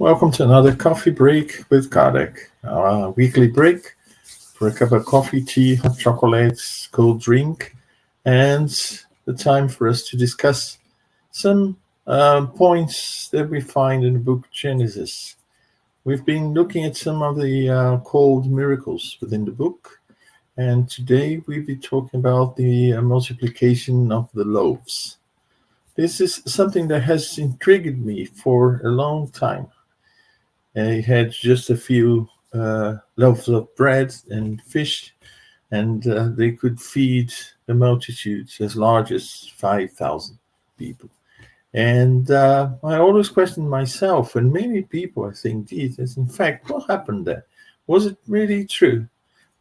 Welcome to another coffee break with Kardec, our weekly break for a cup of coffee, tea, hot chocolates, cold drink, and the time for us to discuss some points that we find in the book Genesis. We've been looking at some of the called miracles within the book, and today we'll be talking about the multiplication of the loaves. This is something that has intrigued me for a long time. He had just a few loaves of bread and fish, and they could feed the multitudes as large as 5,000 people. And I always questioned myself, and many people, I think, did, as in fact, what happened there? Was it really true?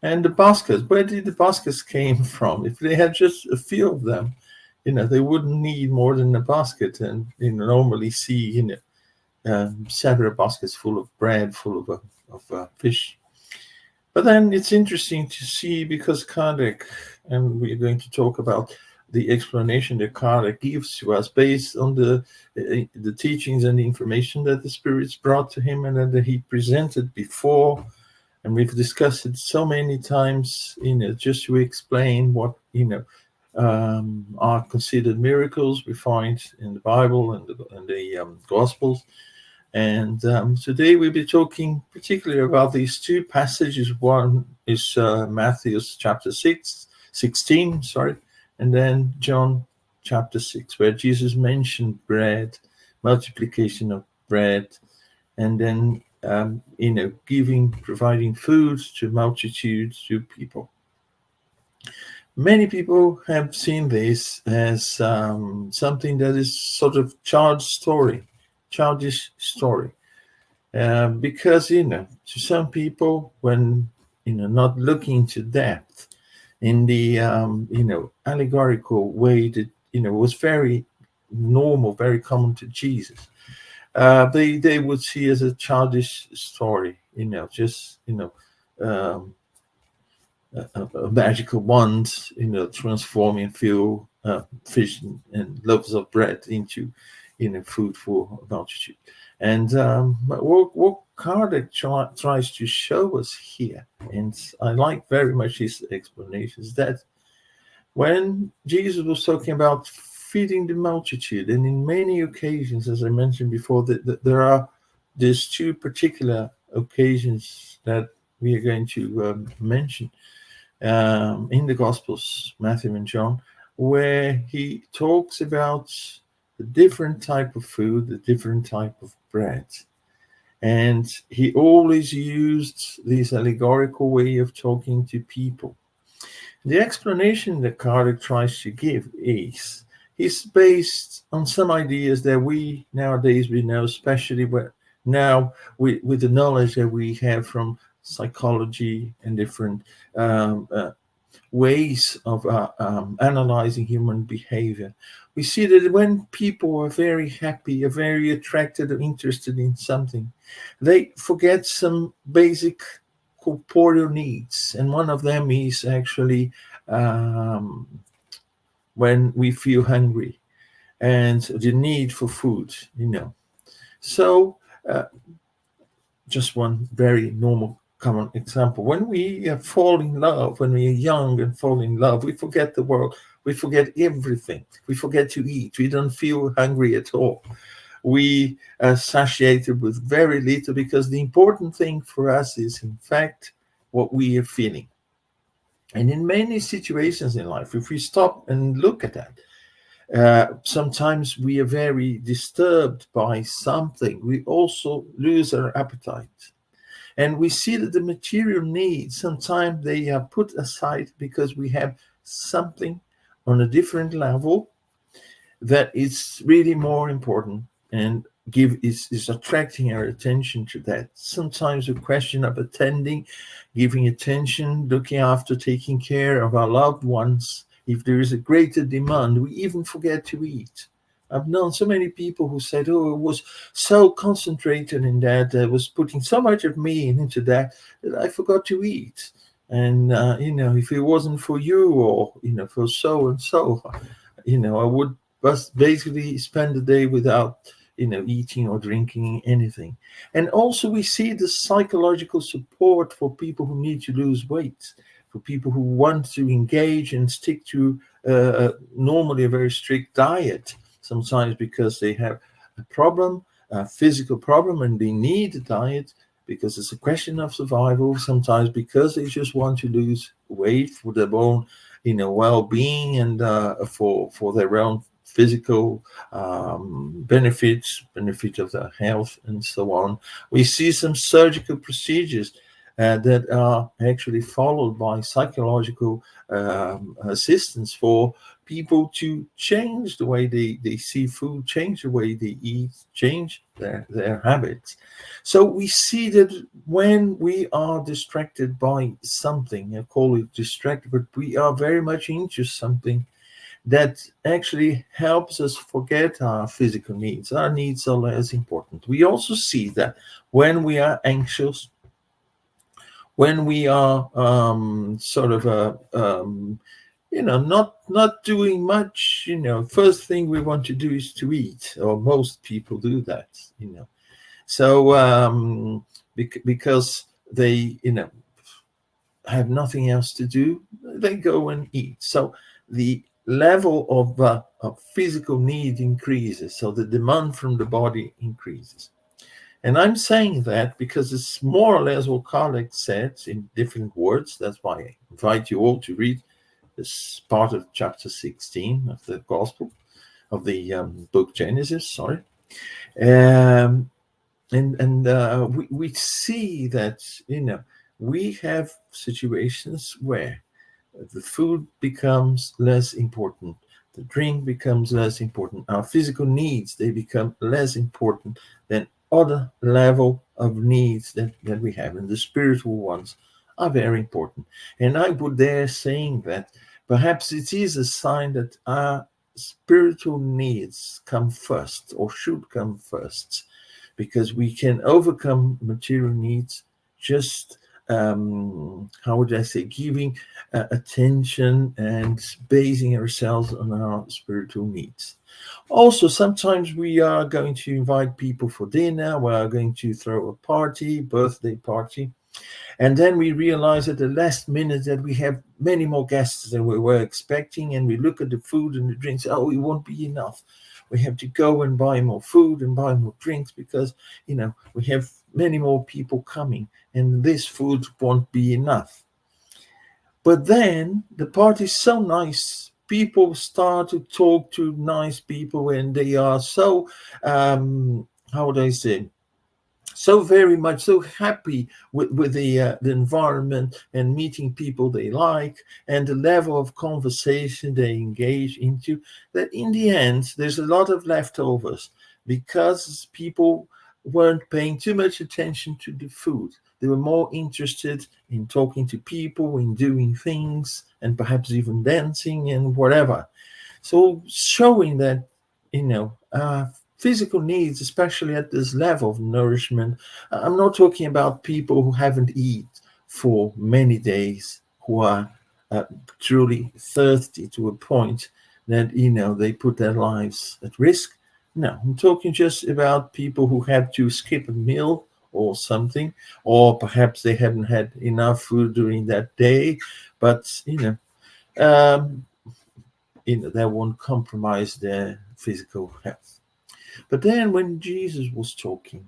And the baskets, where did the baskets came from? If they had just a few of them, they wouldn't need more than a basket, and normally see, several baskets full of bread, full of fish. But then it's interesting to see, because Kardec, and we're going to talk about the explanation that Kardec gives to us based on the teachings and the information that the spirits brought to him and that he presented before. And we've discussed it so many times, just to explain what, are considered miracles we find in the Bible and the Gospels. And today we'll be talking particularly about these two passages. One is Matthew chapter 16, and then John chapter 6, where Jesus mentioned bread, multiplication of bread, and then, providing food to multitudes, to people. Many people have seen this as something that is sort of childish story, because to some people, when not looking into depth in the allegorical way that was very normal, very common to Jesus, they would see as a childish story, a magical wand, transforming few fish and loaves of bread into food for a multitude. And what Kardec tries to show us here, and I like very much his explanations, that when Jesus was talking about feeding the multitude, and in many occasions, as I mentioned before, that there are these two particular occasions that we are going to mention in the Gospels, Matthew and John, where he talks about the different type of food, the different type of bread. And he always used this allegorical way of talking to people. The explanation that Kardec tries to give is based on some ideas that we nowadays know, especially now with the knowledge that we have from psychology and different ways of analyzing human behavior. We see that when people are very happy, are very attracted or interested in something, they forget some basic corporeal needs. And one of them is actually when we feel hungry and the need for food, So just one very normal common example. When we fall in love, when we are young and fall in love, we forget the world. We forget everything. We forget to eat. We don't feel hungry at all. We are satiated with very little, because the important thing for us is, in fact, what we are feeling. And in many situations in life, if we stop and look at that, sometimes we are very disturbed by something. We also lose our appetite. And we see that the material needs, sometimes they are put aside because we have something on a different level that is really more important and is attracting our attention to that. Sometimes a question of attending, giving attention, looking after, taking care of our loved ones. If there is a greater demand, we even forget to eat. I've known so many people who said, it was so concentrated in that, I was putting so much of me into that I forgot to eat. And, if it wasn't for you or, for so and so, I would basically spend the day without, eating or drinking anything. And also we see the psychological support for people who need to lose weight, for people who want to engage and stick to normally a very strict diet, sometimes because they have a problem, a physical problem, and they need a diet because it's a question of survival, sometimes because they just want to lose weight for their own well-being and for their own physical benefit of their health and so on. We see some surgical procedures that are actually followed by psychological assistance for people to change the way they see food, change the way they eat, change their habits. So we see that when we are distracted by something, I call it distracted, but we are very much into something that actually helps us forget our physical needs. Our needs are less important. We also see that when we are anxious, when we are not doing much, first thing we want to do is to eat, or most people do that, so because they have nothing else to do, they go and eat. So the level of physical need increases, so the demand from the body increases. And I'm saying that because it's more or less what Kardec said in different words. That's why I invite you all to read this part of chapter 16 of the Gospel, of the book Genesis, sorry. We see that, we have situations where the food becomes less important, the drink becomes less important, our physical needs, they become less important than other level of needs that we have, and the spiritual ones are very important. And I would dare saying that perhaps it is a sign that our spiritual needs come first, or should come first, because we can overcome material needs just how would I say, giving attention and basing ourselves on our spiritual needs. Also, sometimes we are going to invite people for dinner, we are going to throw a party, birthday party, and then we realize at the last minute that we have many more guests than we were expecting, and we look at the food and the drinks, oh, it won't be enough. We have to go and buy more food and buy more drinks because, we have many more people coming and this food won't be enough. But then the party is so nice. People start to talk to nice people and they are so, how would I say, so very much so happy with the environment and meeting people they like and the level of conversation they engage into, that in the end there's a lot of leftovers because people weren't paying too much attention to the food. They were more interested in talking to people, in doing things, and perhaps even dancing and whatever. So showing that, physical needs, especially at this level of nourishment. I'm not talking about people who haven't eaten for many days, who are truly thirsty to a point that, they put their lives at risk. No, I'm talking just about people who had to skip a meal or something, or perhaps they haven't had enough food during that day, but, that won't compromise their physical health. But then when Jesus was talking,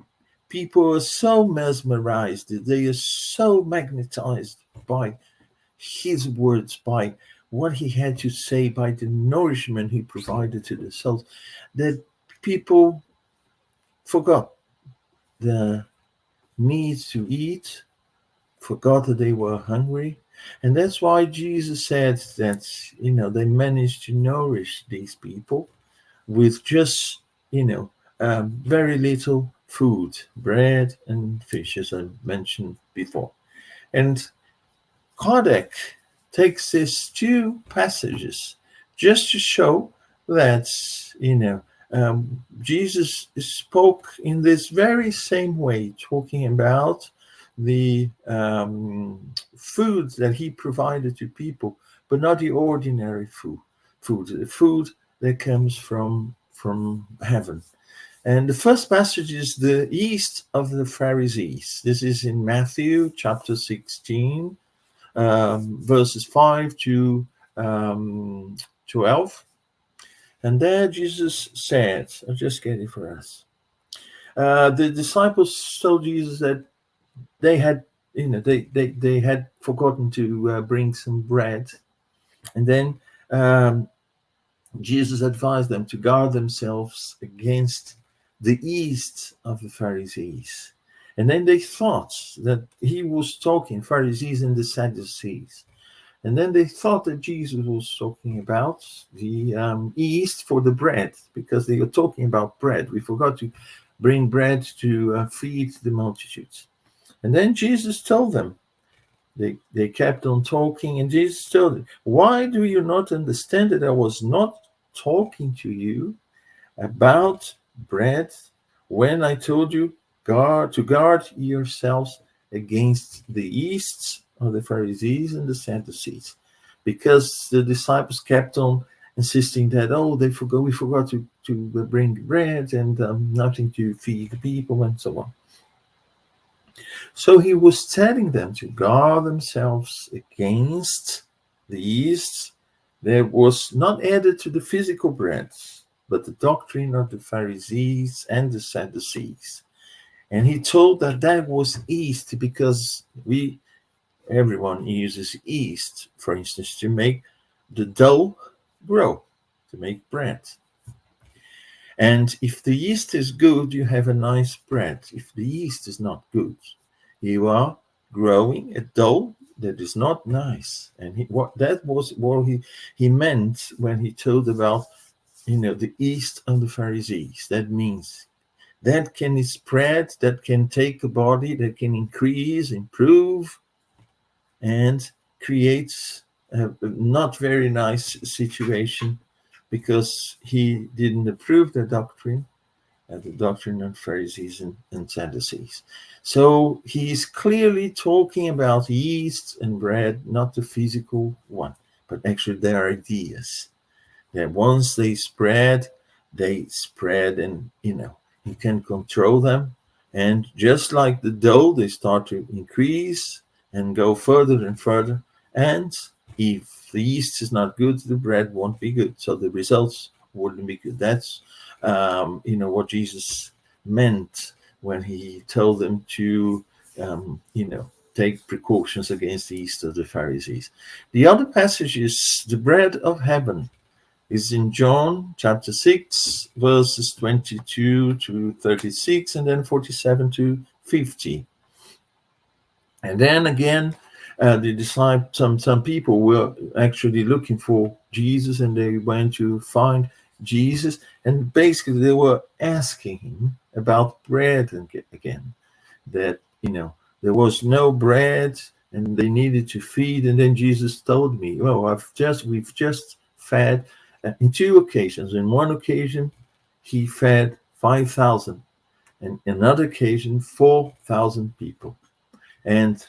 people are so mesmerized, they are so magnetized by his words, by what he had to say, by the nourishment he provided to the souls, that people forgot the need to eat, forgot that they were hungry. And that's why Jesus said that, they managed to nourish these people with just, very little food, bread and fish, as I mentioned before. And Kardec takes these two passages just to show that, Jesus spoke in this very same way, talking about the food that he provided to people, but not the ordinary food, the food that comes from heaven. And the first passage is the yeast of the Pharisees. This is in Matthew chapter 16, verses 5 to 12. And there Jesus said, I'll just get it for us. The disciples told Jesus that they had, they had forgotten to bring some bread. And then Jesus advised them to guard themselves against the yeast of the Pharisees. And then they thought that he was talking, Pharisees and the Sadducees. And then they thought that Jesus was talking about the yeast for the bread, because they were talking about bread. We forgot to bring bread to feed the multitudes. And then Jesus told them, they kept on talking, and Jesus told them, why do you not understand that I was not talking to you about bread when I told you to guard yourselves against the yeasts of the Pharisees and the Sadducees? Because the disciples kept on insisting that, we forgot to bring bread and nothing to feed the people and so on. So he was telling them to guard themselves against the yeast that was not added to the physical bread, but the doctrine of the Pharisees and the Sadducees. And he told that was yeast because everyone uses yeast, for instance, to make the dough grow, to make bread. And if the yeast is good, you have a nice bread. If the yeast is not good, you are growing a dough that is not nice. And that was what he meant when he told about, the yeast of the Pharisees. That means that can spread, that can take a body, that can increase, improve, and creates a not very nice situation, because he didn't approve the doctrine of Pharisees and Sadducees. So he's clearly talking about yeast and bread, not the physical one, but actually their ideas. That once they spread, and you can control them. And just like the dough, they start to increase and go further and further. And if the yeast is not good, the bread won't be good. So the results wouldn't be good. That's what Jesus meant when he told them to take precautions against the yeast of the Pharisees. The other passage is the bread of heaven. Is in John chapter 6, verses 22 to 36, and then 47 to 50. And then again, the disciples, some people were actually looking for Jesus, and they went to find Jesus, and basically they were asking him about bread again, that there was no bread and they needed to feed. And then Jesus told me, we've just fed in two occasions. In one occasion he fed 5,000, and another occasion 4,000 people. And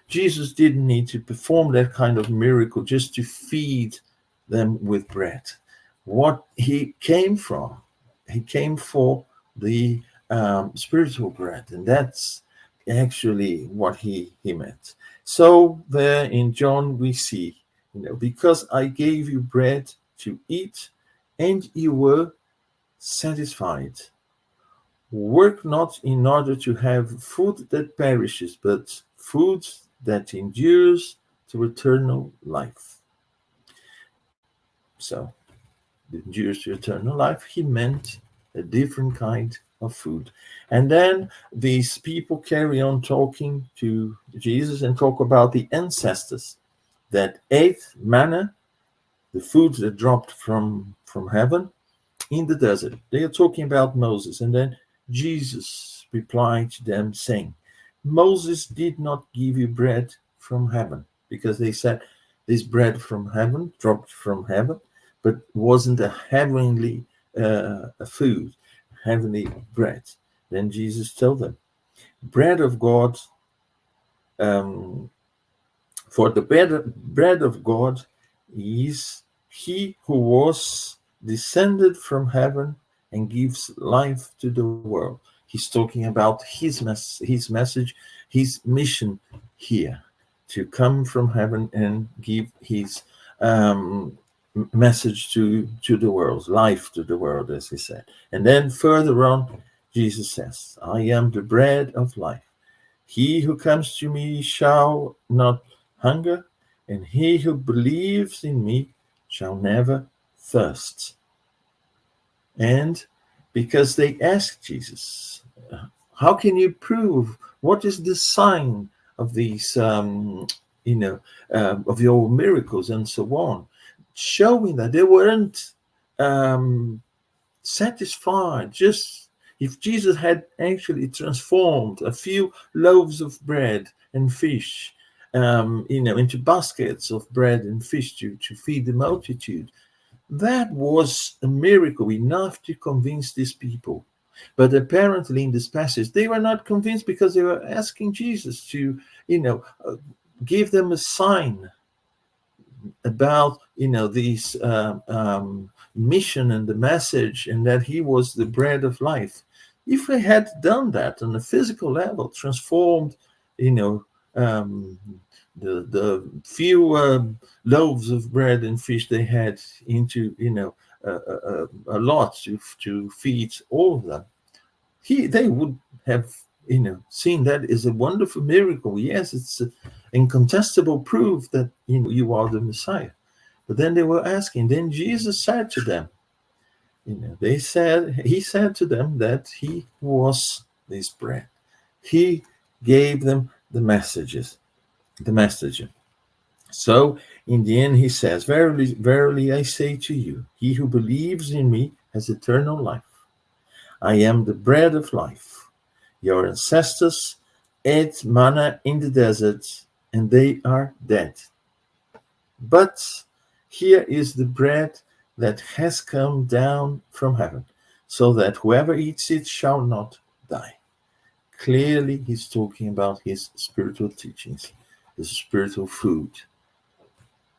Jesus didn't need to perform that kind of miracle just to feed them with bread. What he came for the spiritual bread, and that's actually what he meant. So there in John we see, because I gave you bread to eat and you were satisfied. Work not in order to have food that perishes, but food that endures to eternal life. So, endures to eternal life, he meant a different kind of food. And then these people carry on talking to Jesus and talk about the ancestors that ate manna, the food that dropped from heaven in the desert. They are talking about Moses. And then Jesus replied to them saying, Moses did not give you bread from heaven, because they said this bread from heaven dropped from heaven, but wasn't a heavenly food, heavenly bread. Then Jesus told them, bread of God, for the bread of God is he who was descended from heaven and gives life to the world. He's talking about his message, his mission here, to come from heaven and give his message to the world, life to the world, as he said. And then further on, Jesus says, I am the bread of life. He who comes to me shall not hunger, and he who believes in me shall never thirst. And because they asked Jesus, how can you prove? What is the sign of these, of your miracles and so on? Showing that they weren't satisfied. Just if Jesus had actually transformed a few loaves of bread and fish, into baskets of bread and fish to feed the multitude, that was a miracle enough to convince these people. But apparently in this passage, they were not convinced because they were asking Jesus to, give them a sign about, this mission and the message, and that he was the bread of life. If they had done that on a physical level, transformed, the few loaves of bread and fish they had into, a lot to feed all of them, they would have, seen that as a wonderful miracle. Yes, it's incontestable proof that you are the Messiah. But then they were asking. Then Jesus said to them, he said to them that he was this bread. He gave them the message. So in the end, he says, verily, verily, I say to you, he who believes in me has eternal life. I am the bread of life. Your ancestors ate manna in the desert, and they are dead. But here is the bread that has come down from heaven, so that whoever eats it shall not die. Clearly, he's talking about his spiritual teachings, his spiritual food.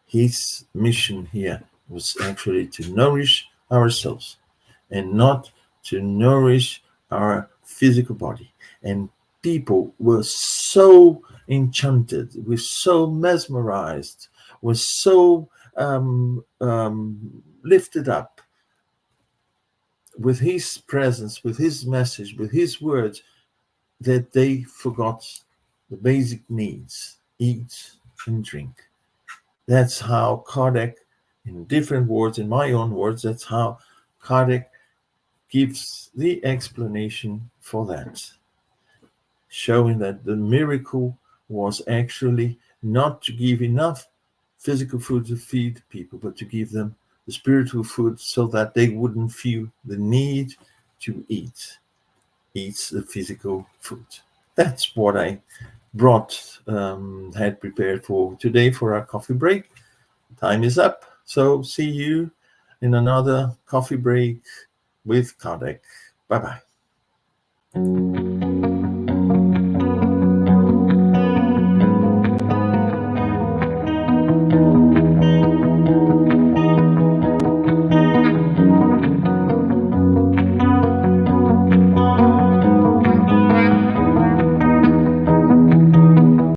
His mission here was actually to nourish our souls and not to nourish our physical body. And people were so enchanted, were so mesmerized, were so lifted up with his presence, with his message, with his words, that they forgot the basic needs: eat and drink. That's how Kardec, in different words, in my own words, that's how Kardec gives the explanation for that, showing that the miracle was actually not to give enough physical food to feed people, but to give them the spiritual food so that they wouldn't feel the need to eat the physical food. That's what I had prepared for today for our coffee break. Time is up. So see you in another coffee break with Kardec. Bye-bye.